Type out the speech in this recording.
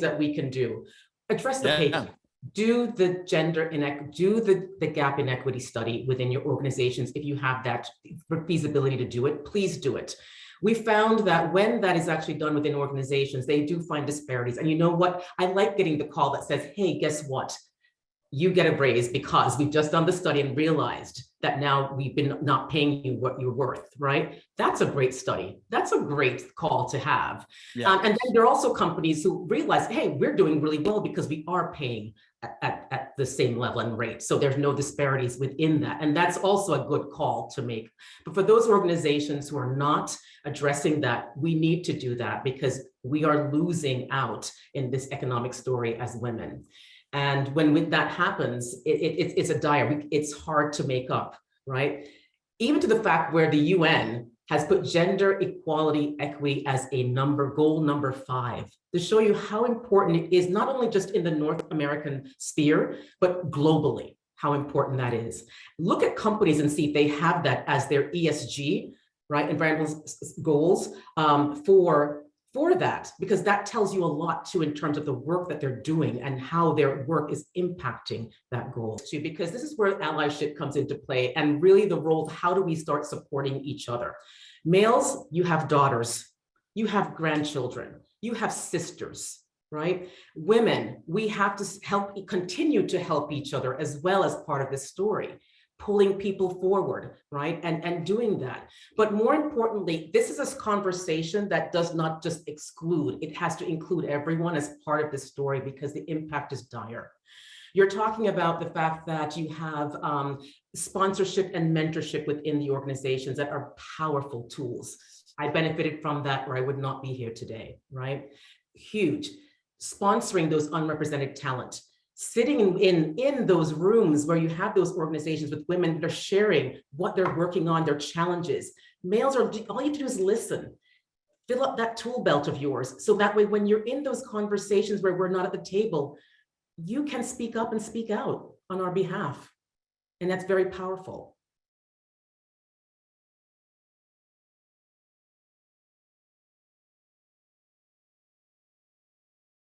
that we can do. Address the pay gap. Yeah. Do the do the gap inequity study within your organizations. If you have that feasibility to do it, please do it. We found that when that is actually done within organizations, they do find disparities. And you know what? I like getting the call that says, hey, guess what? You get a raise because we've just done the study and realized that now we've been not paying you what you're worth, right? That's a great study. That's a great call to have. Yeah. And then there are also companies who realize, hey, we're doing really well because we are paying at the same level and rate. So there's no disparities within that. And that's also a good call to make. But for those organizations who are not addressing that, we need to do that because we are losing out in this economic story as women. And when that happens, it's a dire, it's hard to make up, right? Even to the fact where the UN has put gender equality equity as a goal number 5, to show you how important it is, not only just in the North American sphere, but globally, how important that is. Look at companies and see if they have that as their ESG, right, environmental goals for that, because that tells you a lot too in terms of the work that they're doing and how their work is impacting that goal too, because this is where allyship comes into play and really the role of how do we start supporting each other. Males, you have daughters, you have grandchildren, you have sisters, right? Women, we have to continue to help each other as well as part of this story, pulling people forward, right? And doing that. But more importantly, this is a conversation that does not just exclude, it has to include everyone as part of this story because the impact is dire. You're talking about the fact that you have sponsorship and mentorship within the organizations that are powerful tools. I benefited from that or I would not be here today, right? Huge. Sponsoring those unrepresented talent. Sitting in those rooms where you have those organizations with women that are sharing what they're working on, their challenges. Males all you have to do is listen. Fill up that tool belt of yours. So that way, when you're in those conversations where we're not at the table, you can speak up and speak out on our behalf. And that's very powerful.